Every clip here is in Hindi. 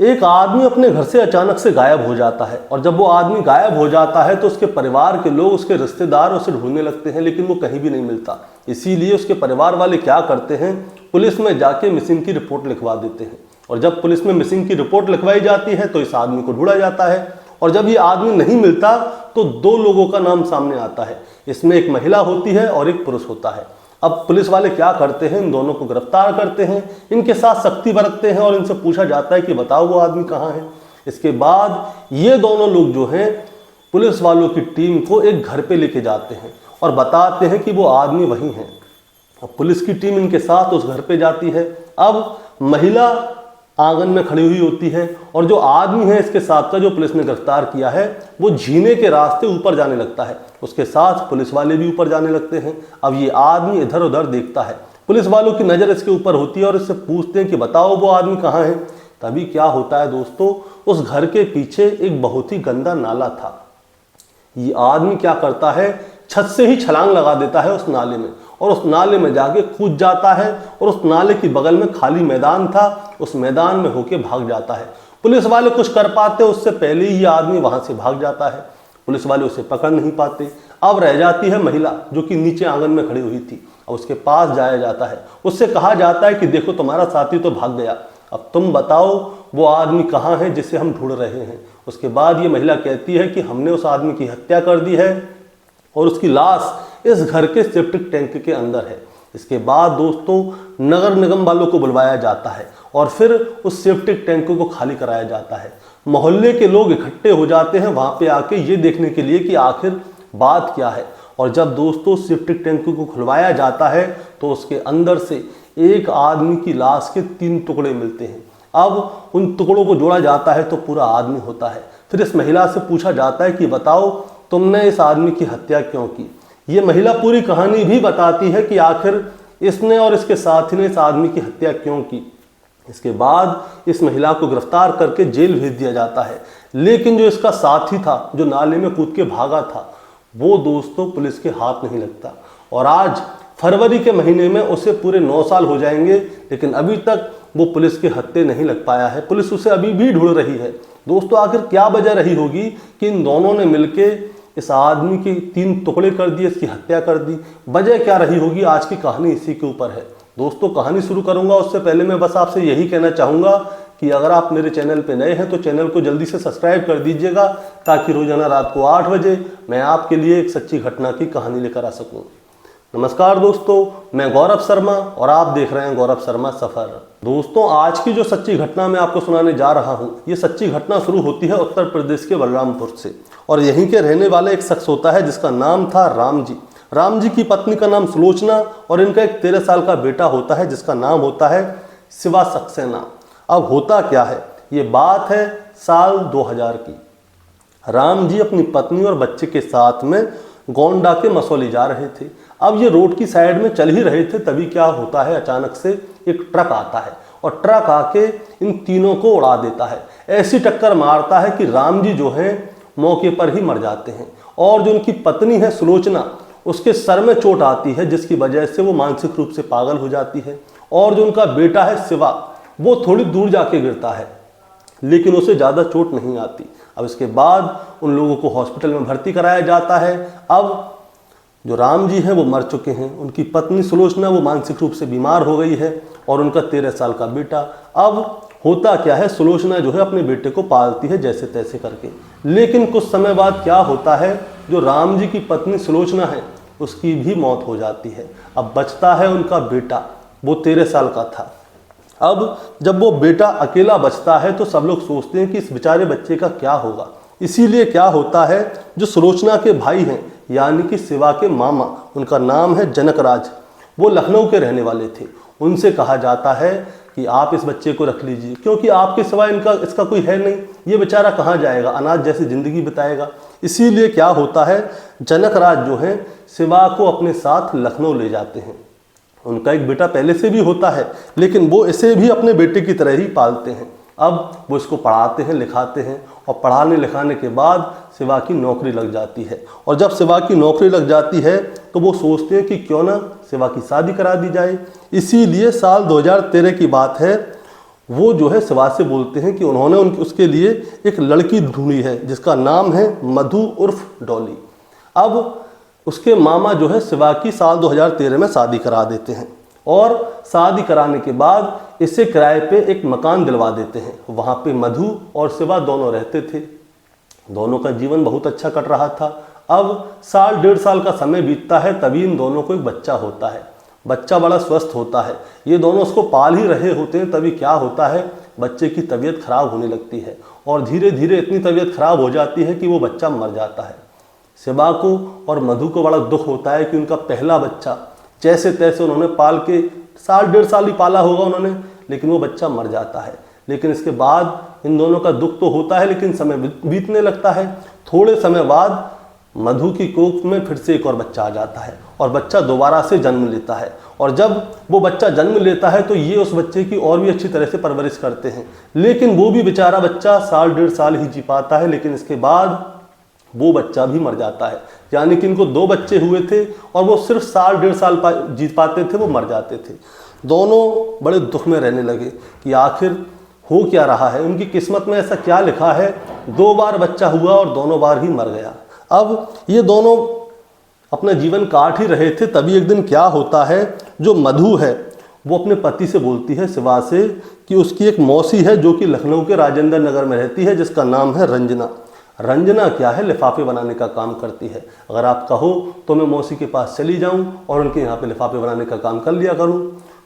एक आदमी अपने घर से अचानक से गायब हो जाता है और जब वो आदमी गायब हो जाता है तो उसके परिवार के लोग, उसके रिश्तेदार उसे ढूंढने लगते हैं, लेकिन वो कहीं भी नहीं मिलता। इसीलिए उसके परिवार वाले क्या करते हैं, पुलिस में जाके मिसिंग की रिपोर्ट लिखवा देते हैं। और जब पुलिस में मिसिंग की रिपोर्ट लिखवाई जाती है तो इस आदमी को ढूंढा जाता है और जब ये आदमी नहीं मिलता तो दो लोगों का नाम सामने आता है। इसमें एक महिला होती है और एक पुरुष होता है। अब पुलिस वाले क्या करते हैं, इन दोनों को गिरफ्तार करते हैं, इनके साथ सख्ती बरतते हैं और इनसे पूछा जाता है कि बताओ वो आदमी कहाँ है। इसके बाद ये दोनों लोग जो हैं पुलिस वालों की टीम को एक घर पे लेके जाते हैं और बताते हैं कि वो आदमी वही है। अब पुलिस की टीम इनके साथ उस घर पे जाती है। अब महिला आंगन में खड़ी हुई होती है और जो आदमी है इसके साथ का, जो पुलिस ने गिरफ्तार किया है, वो झीने के रास्ते ऊपर जाने लगता है। उसके साथ पुलिस वाले भी ऊपर जाने लगते हैं। अब ये आदमी इधर उधर देखता है, पुलिस वालों की नज़र इसके ऊपर होती है और इससे पूछते हैं कि बताओ वो आदमी कहाँ है। तभी क्या होता है दोस्तों, उस घर के पीछे एक बहुत ही गंदा नाला था। ये आदमी क्या करता है, छत से ही छलांग लगा देता है उस नाले में और उस नाले में जाके कूद जाता है और उस नाले की बगल में खाली मैदान था, उस मैदान में होके भाग जाता है। पुलिस वाले कुछ कर पाते उससे पहले ही आदमी वहां से भाग जाता है। पुलिस वाले उसे पकड़ नहीं पाते। अब रह जाती है महिला जो कि नीचे आंगन में खड़ी हुई थी और उसके पास जाया जाता है। उससे कहा जाता है कि देखो तुम्हारा साथी तो भाग गया, अब तुम बताओ वो आदमी कहाँ है जिसे हम ढूंढ रहे हैं। उसके बाद ये महिला कहती है कि हमने उस आदमी की हत्या कर दी है और उसकी लाश इस घर के सेप्टिक टैंक के अंदर है। इसके बाद दोस्तों नगर निगम वालों को बुलवाया जाता है और फिर उस सेप्टिक टैंक को खाली कराया जाता है। मोहल्ले के लोग इकट्ठे हो जाते हैं वहां पे आके ये देखने के लिए कि आखिर बात क्या है। और जब दोस्तों सेप्टिक टैंक को खुलवाया जाता है तो उसके अंदर से एक आदमी की लाश के 3 टुकड़े मिलते हैं। अब उन टुकड़ों को जोड़ा जाता है तो पूरा आदमी होता है। फिर इस महिला से पूछा जाता है कि बताओ तुमने इस आदमी की हत्या क्यों की। ये महिला पूरी कहानी भी बताती है कि आखिर इसने और इसके साथी ने इस आदमी की हत्या क्यों की। इसके बाद इस महिला को गिरफ्तार करके जेल भेज दिया जाता है। लेकिन जो इसका साथी था, जो नाले में कूद के भागा था, वो दोस्तों पुलिस के हाथ नहीं लगता और आज फरवरी के महीने में उसे पूरे 9 साल हो जाएंगे, लेकिन अभी तक वो पुलिस के हत्थे नहीं लग पाया है। पुलिस उसे अभी भी ढूंढ रही है। दोस्तों आखिर क्या वजह रही होगी कि इन दोनों ने मिलके इस आदमी के 3 टुकड़े कर दिए, इसकी हत्या कर दी। वजह क्या रही होगी, आज की कहानी इसी के ऊपर है। दोस्तों कहानी शुरू करूंगा उससे पहले मैं बस आपसे यही कहना चाहूँगा कि अगर आप मेरे चैनल पे नए हैं तो चैनल को जल्दी से सब्सक्राइब कर दीजिएगा ताकि रोजाना रात को 8 बजे मैं आपके लिए एक सच्ची घटना की कहानी लेकर आ सकूँ। नमस्कार दोस्तों, मैं गौरव शर्मा और आप देख रहे हैं गौरव शर्मा सफ़र। दोस्तों आज की जो सच्ची घटना मैं आपको सुनाने जा रहा हूँ, ये सच्ची घटना शुरू होती है उत्तर प्रदेश के बलरामपुर से और यहीं के रहने वाला एक शख्स होता है जिसका नाम था राम जी। राम जी की पत्नी का नाम सुलोचना और इनका एक 13 साल का बेटा होता है जिसका नाम होता है शिवा सक्सेना। अब होता क्या है, ये बात है साल 2000 की। राम जी अपनी पत्नी और बच्चे के साथ में गोंडा के मसौली जा रहे थे। अब ये रोड की साइड में चल ही रहे थे, तभी क्या होता है अचानक से एक ट्रक आता है और ट्रक आके इन तीनों को उड़ा देता है। ऐसी टक्कर मारता है कि राम जी जो हैं मौके पर ही मर जाते हैं और जो उनकी पत्नी है सुलोचना, उसके सर में चोट आती है जिसकी वजह से वो मानसिक रूप से पागल हो जाती है। और जो उनका बेटा है शिवा, वो थोड़ी दूर जाके गिरता है लेकिन उसे ज़्यादा चोट नहीं आती। अब इसके बाद उन लोगों को हॉस्पिटल में भर्ती कराया जाता है। अब जो राम जी हैं वो मर चुके हैं, उनकी पत्नी सुलोचना वो मानसिक रूप से बीमार हो गई है और उनका 13 साल का बेटा। अब होता क्या है, सुलोचना जो है अपने बेटे को पालती है जैसे तैसे करके, लेकिन कुछ समय बाद क्या होता है, जो राम जी की पत्नी सुलोचना है उसकी भी मौत हो जाती है। अब बचता है उनका बेटा, वो 13 साल का था। अब जब वो बेटा अकेला बचता है तो सब लोग सोचते हैं कि इस बेचारे बच्चे का क्या होगा। इसीलिए क्या होता है, जो सुलोचना के भाई हैं यानी कि शिवा के मामा, उनका नाम है जनकराज, वो लखनऊ के रहने वाले थे। उनसे कहा जाता है कि आप इस बच्चे को रख लीजिए क्योंकि आपके सिवा इसका कोई है नहीं, ये बेचारा कहाँ जाएगा, अनाथ जैसी ज़िंदगी बिताएगा। इसीलिए क्या होता है, जनकराज जो हैं शिवा को अपने साथ लखनऊ ले जाते हैं। उनका एक बेटा पहले से भी होता है लेकिन वो इसे भी अपने बेटे की तरह ही पालते हैं। अब वो इसको पढ़ाते हैं, लिखाते हैं और पढ़ाने लिखाने के बाद शिवा की नौकरी लग जाती है। और जब शिवा की नौकरी लग जाती है तो वो सोचते हैं कि क्यों ना शिवा की शादी करा दी जाए। इसीलिए साल 2013 की बात है, वो जो है शिवा से बोलते हैं कि उन्होंने उसके लिए एक लड़की ढूंढी है जिसका नाम है मधु उर्फ डॉली। अब उसके मामा जो है शिवा की साल 2013 में शादी करा देते हैं और शादी कराने के बाद इससे किराए पे एक मकान दिलवा देते हैं। वहाँ पे मधु और शिवा दोनों रहते थे। दोनों का जीवन बहुत अच्छा कट रहा था। अब साल 1.5 साल का समय बीतता है, तभी इन दोनों को एक बच्चा होता है। बच्चा बड़ा स्वस्थ होता है। ये दोनों उसको पाल ही रहे होते हैं, तभी क्या होता है, बच्चे की तबीयत खराब होने लगती है और धीरे धीरे इतनी तबीयत खराब हो जाती है कि वो बच्चा मर जाता है। शिवा को और मधु को बड़ा दुख होता है कि उनका पहला बच्चा जैसे तैसे उन्होंने पाल के साल 1.5 साल ही पाला होगा उन्होंने, लेकिन वो बच्चा मर जाता है। लेकिन इसके बाद इन दोनों का दुख तो होता है, लेकिन समय बीतने लगता है। थोड़े समय बाद मधु की कोख में फिर से एक और बच्चा आ जाता है और बच्चा दोबारा से जन्म लेता है। और जब वो बच्चा जन्म लेता है तो ये उस बच्चे की और भी अच्छी तरह से परवरिश करते हैं, लेकिन वो भी बेचारा बच्चा साल 1.5 साल ही जी पाता है। लेकिन इसके बाद वो बच्चा भी मर जाता है। यानी कि इनको 2 बच्चे हुए थे और वो सिर्फ साल 1.5 साल जी पाते थे, वो मर जाते थे। दोनों बड़े दुख में रहने लगे कि आखिर हो क्या रहा है, उनकी किस्मत में ऐसा क्या लिखा है। 2 बार बच्चा हुआ और दोनों बार ही मर गया। अब ये दोनों अपना जीवन काट ही रहे थे, तभी एक दिन क्या होता है, जो मधु है वो अपने पति से बोलती है शिवा से कि उसकी एक मौसी है जो कि लखनऊ के राजेंद्र नगर में रहती है, जिसका नाम है रंजना। रंजना क्या है, लिफाफे बनाने का काम करती है। अगर आप कहो तो मैं मौसी के पास चली जाऊं और उनके यहाँ पे लिफाफे बनाने का काम कर लिया करूं।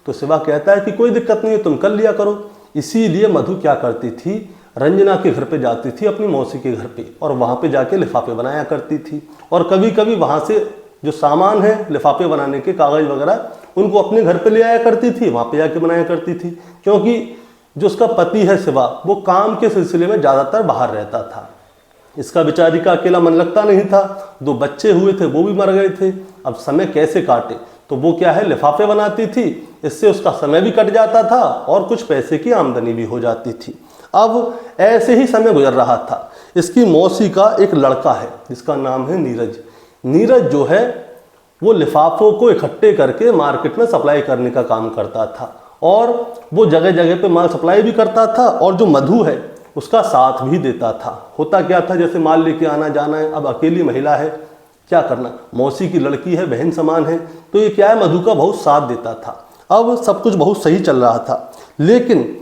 तो शिवा कहता है कि कोई दिक्कत नहीं है, तुम कर लिया करो। इसीलिए मधु क्या करती थी, रंजना के घर पे जाती थी, अपनी मौसी के घर पे, और वहाँ पे जाके लिफाफे बनाया करती थी। और कभी कभी वहाँ से जो सामान है लिफाफे बनाने के, कागज़ वगैरह, उनको अपने घर पे ले आया करती थी, वहाँ पे जाके बनाया करती थी। क्योंकि जो उसका पति है शिवा, वो काम के सिलसिले में ज़्यादातर बाहर रहता था। इसका बेचारी का अकेला मन लगता नहीं था। 2 बच्चे हुए थे, वो भी मर गए थे। अब समय कैसे काटे, तो वो क्या है, लिफाफे बनाती थी। इससे उसका समय भी कट जाता था और कुछ पैसे की आमदनी भी हो जाती थी। अब ऐसे ही समय गुजर रहा था। इसकी मौसी का एक लड़का है जिसका नाम है नीरज। नीरज जो है वो लिफाफों को इकट्ठे करके मार्केट में सप्लाई करने का काम करता था और वो जगह जगह पे माल सप्लाई भी करता था और जो मधु है उसका साथ भी देता था। होता क्या था, जैसे माल लेके आना जाना है, अब अकेली महिला है, क्या करना, मौसी की लड़की है, बहन समान है, तो ये क्या है, मधु का बहुत साथ देता था। अब सब कुछ बहुत सही चल रहा था। लेकिन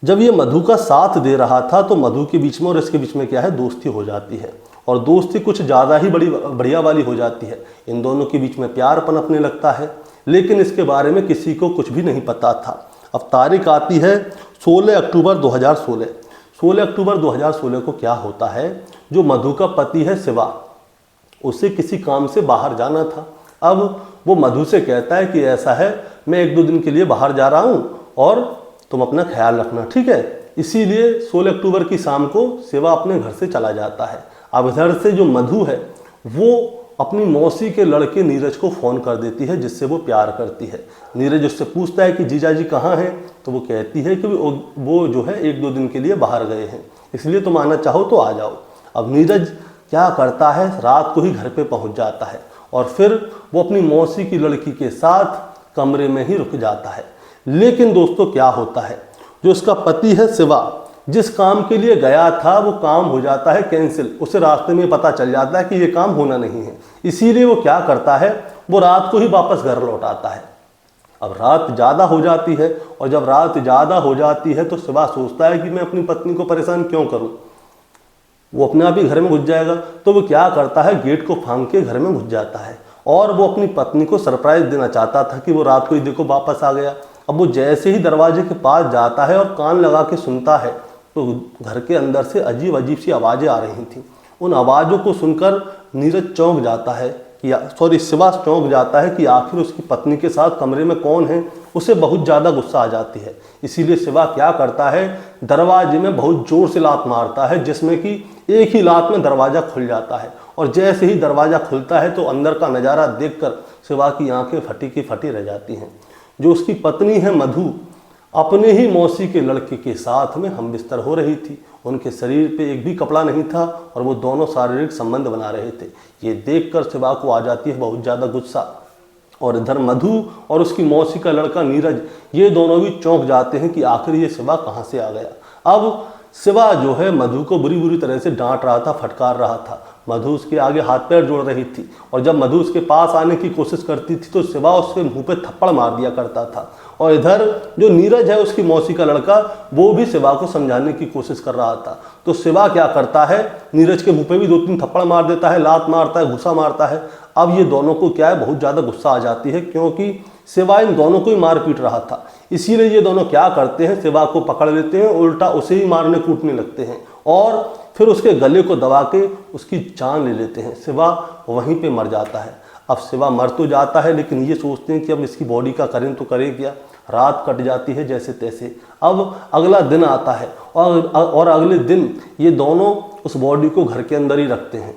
जब ये मधु का साथ दे रहा था तो मधु के बीच में और इसके बीच में क्या है, दोस्ती हो जाती है। और दोस्ती कुछ ज़्यादा ही बढ़िया वाली हो जाती है। इन दोनों के बीच में प्यार पनपने लगता है, लेकिन इसके बारे में किसी को कुछ भी नहीं पता था। अब तारीख आती है 16 अक्टूबर 2016। 16 अक्टूबर 2016 को क्या होता है, जो मधु का पति है शिवा, उसे किसी काम से बाहर जाना था। अब वो मधु से कहता है कि ऐसा है, मैं 1-2 दिन के लिए बाहर जा रहा हूँ और तुम अपना ख्याल रखना, ठीक है। इसीलिए 16 अक्टूबर की शाम को शिवा अपने घर से चला जाता है। अब इधर से जो मधु है वो अपनी मौसी के लड़के नीरज को फ़ोन कर देती है, जिससे वो प्यार करती है। नीरज उससे पूछता है कि जीजा जी कहाँ हैं, तो वो कहती है कि वो जो है 1-2 दिन के लिए बाहर गए हैं, इसलिए तुम आना चाहो तो आ जाओ। अब नीरज क्या करता है, रात को ही घर पे पहुंच जाता है और फिर वो अपनी मौसी की लड़की के साथ कमरे में ही रुक जाता है। लेकिन दोस्तों क्या होता है, जो उसका पति है शिवा, जिस काम के लिए गया था वो काम हो जाता है कैंसिल। उसे रास्ते में पता चल जाता है कि ये काम होना नहीं है, इसीलिए वो क्या करता है, वो रात को ही वापस घर लौट आता है। अब रात ज़्यादा हो जाती है और जब रात ज़्यादा हो जाती है तो शिवा सोचता है कि मैं अपनी पत्नी को परेशान क्यों करूं, वो अपने आप ही घर में घुस जाएगा। तो वो क्या करता है, गेट को फांग के घर में घुस जाता है और वो अपनी पत्नी को सरप्राइज देना चाहता था कि वो रात को ही देखो वापस आ गया। अब वो जैसे ही दरवाजे के पास जाता है और कान लगा के सुनता है तो घर के अंदर से अजीब अजीब सी आवाज़ें आ रही थी। उन आवाज़ों को सुनकर नीरज चौंक जाता है कि शिवा चौंक जाता है कि आखिर उसकी पत्नी के साथ कमरे में कौन है। उसे बहुत ज़्यादा गुस्सा आ जाती है, इसीलिए शिवा क्या करता है, दरवाजे में बहुत ज़ोर से लात मारता है, जिसमें कि एक ही लात में दरवाज़ा खुल जाता है। और जैसे ही दरवाज़ा खुलता है तो अंदर का नज़ारा देखकर शिवा की आंखें फटी की फटी रह जाती हैं। जो उसकी पत्नी है मधु, अपने ही मौसी के लड़के के साथ में हम बिस्तर हो रही थी। उनके शरीर पे एक भी कपड़ा नहीं था और वो दोनों शारीरिक संबंध बना रहे थे। ये देखकर शिवा को आ जाती है बहुत ज़्यादा गुस्सा और इधर मधु और उसकी मौसी का लड़का नीरज, ये दोनों भी चौंक जाते हैं कि आखिर ये शिवा कहाँ से आ गया। अब शिवा जो है मधु को बुरी बुरी तरह से डांट रहा था, फटकार रहा था। मधु उसके आगे हाथ पैर जोड़ रही थी और जब मधु उसके पास आने की कोशिश करती थी तो शिवा उसके मुंह पे थप्पड़ मार दिया करता था। और इधर जो नीरज है उसकी मौसी का लड़का, वो भी शिवा को समझाने की कोशिश कर रहा था। तो शिवा क्या करता है, नीरज के मुंह पे भी 2-3 थप्पड़ मार देता है, लात मारता है, घुसा मारता है। अब ये दोनों को क्या है, बहुत ज़्यादा गुस्सा आ जाती है क्योंकि शिवा इन दोनों को ही मार पीट रहा था। इसीलिए ये दोनों क्या करते हैं, शिवा को पकड़ लेते हैं, उल्टा उसे ही मारने कूटने लगते हैं और फिर उसके गले को दबा के उसकी जान ले लेते हैं। शिवा वहीं पे मर जाता है। अब शिवा मर तो जाता है लेकिन ये सोचते हैं कि अब इसकी बॉडी का करें तो करें क्या। रात कट जाती है जैसे तैसे। अब अगला दिन आता है और अगले दिन ये दोनों उस बॉडी को घर के अंदर ही रखते हैं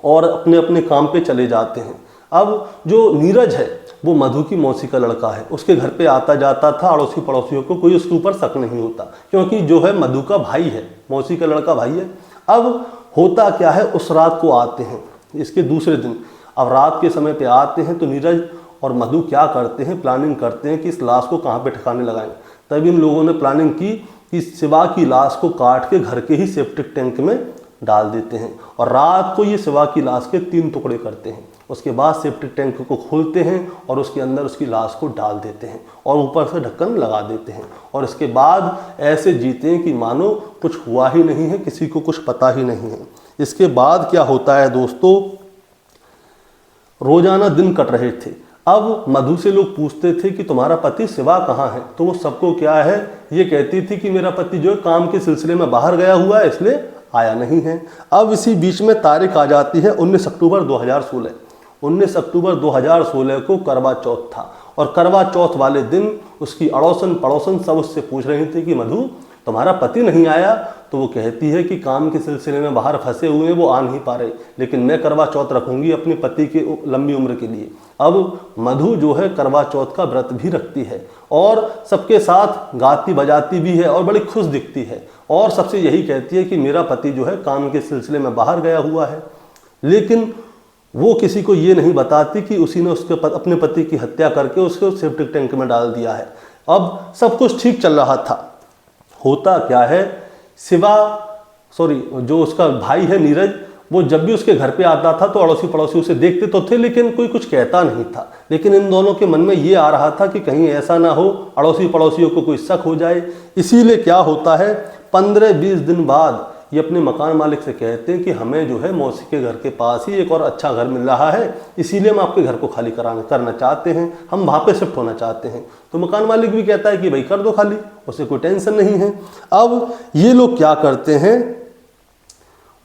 और अपने अपने काम पे चले जाते हैं। अब जो नीरज है वो मधु की मौसी का लड़का है, उसके घर पे आता जाता था, अड़ोसी पड़ोसियों को कोई उसके ऊपर शक नहीं होता क्योंकि जो है मधु का भाई है, मौसी का लड़का भाई है। अब होता क्या है, उस रात को आते हैं, इसके दूसरे दिन अब रात के समय पे आते हैं तो नीरज और मधु क्या करते हैं, प्लानिंग करते हैं कि इस लाश को कहाँ पे ठिकाने लगाएंगे। तभी इन लोगों ने प्लानिंग की कि शिवा की लाश को काट के घर के ही सेप्टिक टैंक में डाल देते हैं और रात को ये शिवा की लाश के 3 टुकड़े करते हैं। उसके बाद सेप्टिक टैंक को खोलते हैं और उसके अंदर उसकी लाश को डाल देते हैं और ऊपर से ढक्कन लगा देते हैं और इसके बाद ऐसे जीते हैं कि मानो कुछ हुआ ही नहीं है, किसी को कुछ पता ही नहीं है। इसके बाद क्या होता है दोस्तों, रोजाना दिन कट रहे थे। अब मधु से लोग पूछते थे कि तुम्हारा पति शिवा कहाँ है, तो वो सबको क्या है ये कहती थी कि मेरा पति जो है काम के सिलसिले में बाहर गया हुआ है इसलिए आया नहीं है। अब इसी बीच में तारीख आ जाती है 19 अक्टूबर 2016। 19 अक्टूबर 2016 को करवा चौथ था और करवा चौथ वाले दिन उसकी अड़ोसन पड़ोसन सब उससे पूछ रहे थे कि मधु तुम्हारा पति नहीं आया, तो वो कहती है कि काम के सिलसिले में बाहर फंसे हुए हैं, वो आ नहीं पा रहे, लेकिन मैं करवा चौथ रखूंगी अपने पति की लंबी उम्र के लिए। अब मधु जो है करवा चौथ का व्रत भी रखती है और सबके साथ गाती बजाती भी है और बड़ी खुश दिखती है और सबसे यही कहती है कि मेरा पति जो है काम के सिलसिले में बाहर गया हुआ है। लेकिन वो किसी को ये नहीं बताती कि उसी ने उसके अपने पति की हत्या करके उसको सेप्टिक टैंक में डाल दिया है। अब सब कुछ ठीक चल रहा था। होता क्या है, जो उसका भाई है नीरज, वो जब भी उसके घर पे आता था तो अड़ोसी पड़ोसी उसे देखते तो थे लेकिन कोई कुछ कहता नहीं था। लेकिन इन दोनों के मन में ये आ रहा था कि कहीं ऐसा ना हो अड़ोसी पड़ोसियों को कोई शक हो जाए। इसीलिए क्या होता है, 15-20 दिन बाद ये अपने मकान मालिक से कहते हैं कि हमें जो है मौसी के घर के पास ही एक और अच्छा घर मिल रहा है, इसीलिए हम आपके घर को खाली करना चाहते हैं, हम वहाँ पे शिफ्ट होना चाहते हैं। तो मकान मालिक भी कहता है कि भाई कर दो खाली, उसे कोई टेंशन नहीं है। अब ये लोग क्या करते हैं,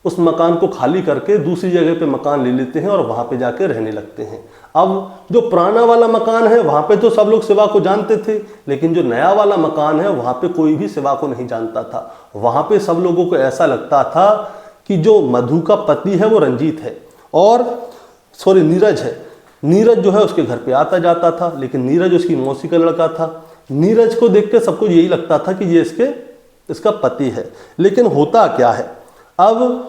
उस मकान को खाली करके दूसरी जगह पे मकान ले लेते हैं और वहाँ पे जाके रहने लगते हैं। अब जो पुराना वाला मकान है वहाँ पे तो सब लोग शिवा को जानते थे, लेकिन जो नया वाला मकान है वहाँ पे कोई भी शिवा को नहीं जानता था। वहाँ पे सब लोगों को ऐसा लगता था कि जो मधु का पति है वो रंजीत है और नीरज है। नीरज जो है उसके घर पे आता जाता था, लेकिन नीरज उसकी मौसी का लड़का था। नीरज को देख के सबको यही लगता था कि ये इसका पति है। लेकिन होता क्या है, अब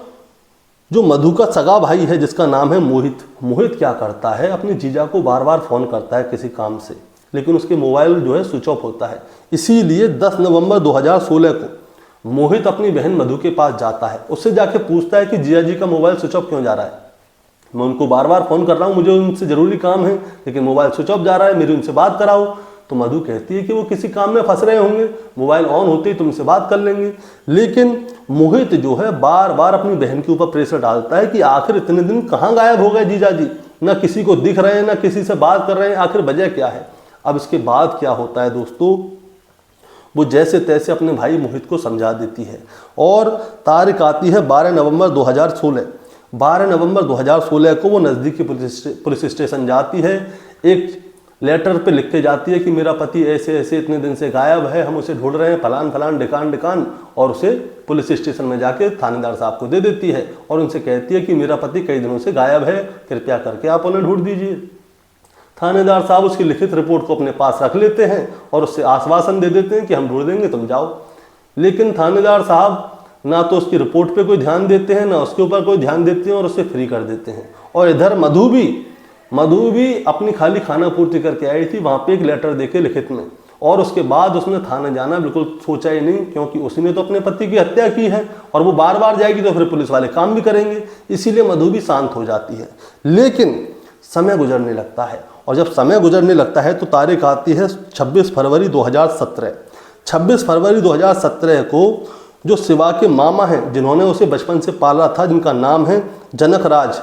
जो मधु का सगा भाई है जिसका नाम है मोहित क्या करता है, अपने जीजा को बार बार फ़ोन करता है किसी काम से, लेकिन उसके मोबाइल जो है स्विच ऑफ होता है। इसीलिए 10 नवंबर 2016 को मोहित अपनी बहन मधु के पास जाता है, उससे जाके पूछता है कि जीजा जी का मोबाइल स्विच ऑफ क्यों जा रहा है, मैं उनको बार बार फ़ोन कर रहा हूँ, मुझे उनसे ज़रूरी काम है लेकिन मोबाइल स्विच ऑफ जा रहा है, मेरी उनसे बात कराओ। तो मधु कहती है कि वो किसी काम में फंस रहे होंगे, मोबाइल ऑन होते ही तुमसे बात कर लेंगे। लेकिन मोहित जो है बार बार अपनी बहन के ऊपर प्रेशर डालता है कि आखिर इतने दिन कहाँ गायब हो गए जीजा जी, ना किसी को दिख रहे हैं ना किसी से बात कर रहे हैं, आखिर वजह क्या है। अब इसके बाद क्या होता है दोस्तों, वो जैसे तैसे अपने भाई मोहित को समझा देती है और तारीख आती है 12 नवंबर 2016। 12 नवंबर 2016 को वो नज़दीकी पुलिस स्टेशन जाती है, एक लेटर पे लिख के जाती है कि मेरा पति ऐसे ऐसे इतने दिन से गायब है, हम उसे ढूंढ रहे हैं, फलान फलान ढिकान, और उसे पुलिस स्टेशन में जाके थानेदार साहब को दे देती है और उनसे कहती है कि मेरा पति कई दिनों से गायब है, कृपया करके आप उन्हें ढूंढ दीजिए। थानेदार साहब उसकी लिखित रिपोर्ट को अपने पास रख लेते हैं और उससे आश्वासन दे देते हैं कि हम ढूंढ देंगे, तुम जाओ। लेकिन थानेदार साहब ना तो उसकी रिपोर्ट पे कोई ध्यान देते हैं, ना उसके ऊपर कोई ध्यान देते हैं और उसे फ्री कर देते हैं। और इधर मधु भी मधु भी अपनी खाली खाना पूर्ति करके आई थी वहां पे एक लेटर देके लिखित में, और उसके बाद उसने थाने जाना बिल्कुल सोचा ही नहीं, क्योंकि उसने तो अपने पति की हत्या की है और वो बार बार जाएगी तो फिर पुलिस वाले काम भी करेंगे, इसीलिए मधु भी शांत हो जाती है। लेकिन समय गुजरने लगता है, और जब समय गुजरने लगता है तो तारीख आती है 26 फरवरी 2017। 26 फरवरी 2017 को जो शिवा के मामा हैं, जिन्होंने उसे बचपन से पाला था, जिनका नाम है जनक राज,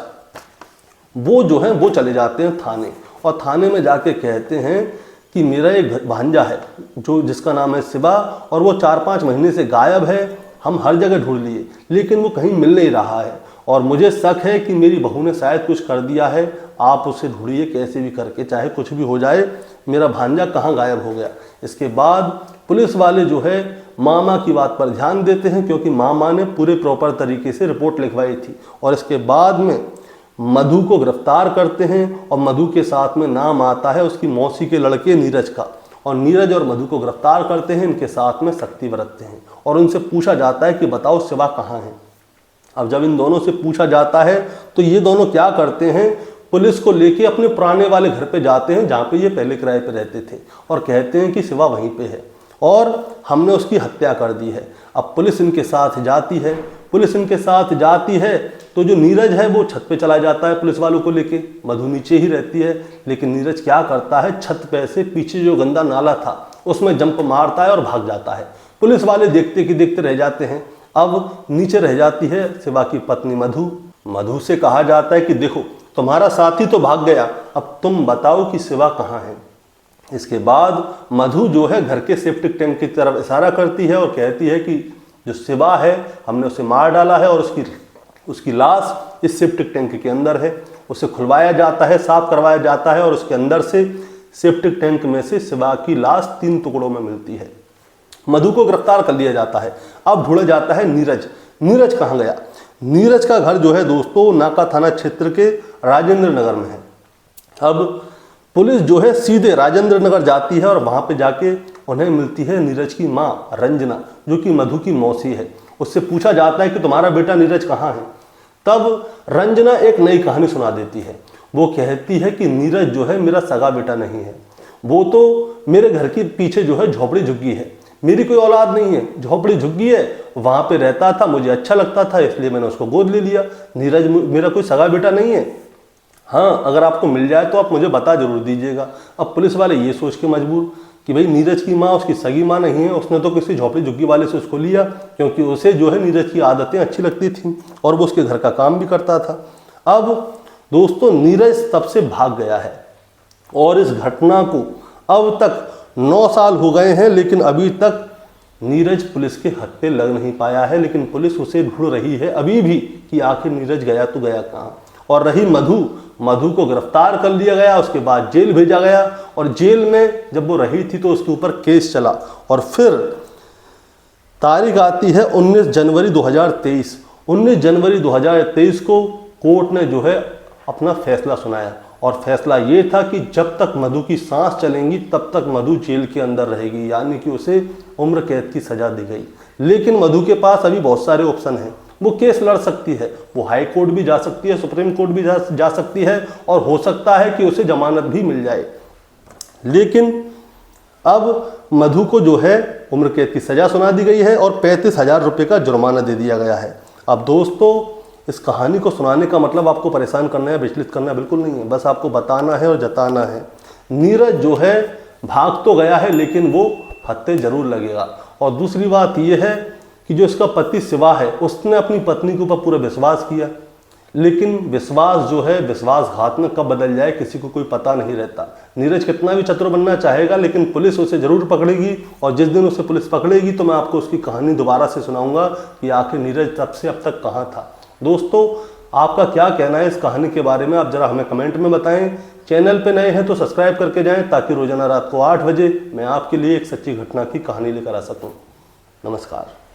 वो जो है वो चले जाते हैं थाने, और थाने में जाके कहते हैं कि मेरा एक भांजा है जो जिसका नाम है शिवा, और वो 4-5 महीने से गायब है, हम हर जगह ढूंढ लिए लेकिन वो कहीं मिल नहीं रहा है, और मुझे शक है कि मेरी बहू ने शायद कुछ कर दिया है, आप उसे ढूंढिए कैसे भी करके, चाहे कुछ भी हो जाए, मेरा भांजा कहाँ गायब हो गया। इसके बाद पुलिस वाले जो है मामा की बात पर ध्यान देते हैं, क्योंकि मामा ने पूरे प्रॉपर तरीके से रिपोर्ट लिखवाई थी, और इसके बाद में मधु को गिरफ्तार करते हैं, और मधु के साथ में नाम आता है उसकी मौसी के लड़के नीरज का, और नीरज और मधु को गिरफ्तार करते हैं, इनके साथ में सख्ती बरतते हैं, और उनसे पूछा जाता है कि बताओ शिवा कहाँ है। अब जब इन दोनों से पूछा जाता है तो ये दोनों क्या करते हैं, पुलिस को लेके अपने पुराने वाले घर पे जाते हैं जहाँ पे ये पहले किराए पे रहते थे, और कहते हैं कि शिवा वहीं पे है और हमने उसकी हत्या कर दी है। अब पुलिस इनके साथ जाती है, तो जो नीरज है वो छत पे चला जाता है पुलिस वालों को लेके, मधु नीचे ही रहती है, लेकिन नीरज क्या करता है, छत पे से पीछे जो गंदा नाला था उसमें जंप मारता है और भाग जाता है। पुलिस वाले देखते कि देखते रह जाते हैं। अब नीचे रह जाती है शिवा की पत्नी मधु। मधु से कहा जाता है कि देखो तुम्हारा साथी तो भाग गया, अब तुम बताओ कि शिवा कहाँ है। इसके बाद मधु जो है घर के सेप्टिक टैंक की तरफ इशारा करती है और कहती है कि जो शिवा है हमने उसे मार डाला है, और उसकी लाश इस सेप्टिक टैंक के अंदर है। उसे खुलवाया जाता है, साफ करवाया जाता है, और उसके अंदर से सेप्टिक टैंक में से शिवा की लाश 3 टुकड़ों में मिलती है। मधु को गिरफ्तार कर लिया जाता है। अब ढूंढा जाता है नीरज कहाँ गया। नीरज का घर जो है दोस्तों नाका थाना क्षेत्र के राजेंद्र नगर में है। अब पुलिस जो है सीधे राजेंद्र नगर जाती है, और वहां पे जाके उन्हें मिलती है नीरज की माँ रंजना, जो कि मधु की मौसी है। उससे पूछा जाता है कि तुम्हारा बेटा नीरज कहाँ है। तब रंजना एक नई कहानी सुना देती है। वो कहती है कि नीरज जो है मेरा सगा बेटा नहीं है, वो तो मेरे घर के पीछे जो है झोपड़ी झुग्गी है, मेरी कोई औलाद नहीं है, झोपड़ी झुग्गी है, वहां पे रहता था, मुझे अच्छा लगता था इसलिए मैंने उसको गोद ले लिया। नीरज मेरा कोई सगा बेटा नहीं है। हाँ, अगर आपको मिल जाए तो आप मुझे बता जरूर दीजिएगा। अब पुलिस वाले ये सोच के मजबूर कि भाई नीरज की माँ उसकी सगी माँ नहीं है, उसने तो किसी झोपड़ी झुग्गी वाले से उसको लिया, क्योंकि उसे जो है नीरज की आदतें अच्छी लगती थी और वो उसके घर का काम भी करता था। अब दोस्तों नीरज तब से भाग गया है, और इस घटना को अब तक 9 साल हो गए हैं, लेकिन अभी तक नीरज पुलिस के हाथ पे लग नहीं पाया है। लेकिन पुलिस उसे ढूंढ रही है अभी भी कि आखिर नीरज गया तो गया कहाँ। और रही मधु को गिरफ्तार कर लिया गया, उसके बाद जेल भेजा गया, और जेल में जब वो रही थी तो उसके ऊपर केस चला, और फिर तारीख आती है 19 जनवरी 2023। 19 जनवरी 2023 को कोर्ट ने जो है अपना फैसला सुनाया, और फैसला ये था कि जब तक मधु की सांस चलेंगी तब तक मधु जेल के अंदर रहेगी, यानी कि उसे उम्र कैद की सजा दी गई। लेकिन मधु के पास अभी बहुत सारे ऑप्शन हैं, वो केस लड़ सकती है, वो हाई कोर्ट भी जा सकती है, सुप्रीम कोर्ट भी जा सकती है, और हो सकता है कि उसे जमानत भी मिल जाए। लेकिन अब मधु को जो है उम्र कैद की सजा सुना दी गई है और 35,000 रुपये का जुर्माना दे दिया गया है। अब दोस्तों इस कहानी को सुनाने का मतलब आपको परेशान करना है, विचलित करना बिल्कुल नहीं है, बस आपको बताना है और जताना है। नीरज जो है भाग तो गया है, लेकिन वो हत्थे जरूर लगेगा। और दूसरी बात यह है कि जो इसका पति शिवा है उसने अपनी पत्नी के ऊपर पूरा विश्वास किया, लेकिन विश्वास जो है विश्वासघात में कब बदल जाए किसी को कोई पता नहीं रहता। नीरज कितना भी चतुर बनना चाहेगा, लेकिन पुलिस उसे जरूर पकड़ेगी, और जिस दिन उसे पुलिस पकड़ेगी तो मैं आपको उसकी कहानी दोबारा से सुनाऊंगा कि आखिर नीरज तब से अब तक कहाँ था। दोस्तों आपका क्या कहना है इस कहानी के बारे में, आप जरा हमें कमेंट में बताएं। चैनल पे नए हैं तो सब्सक्राइब करके जाएं, ताकि रोजाना रात को 8 बजे मैं आपके लिए एक सच्ची घटना की कहानी लेकर आ सकूं। नमस्कार।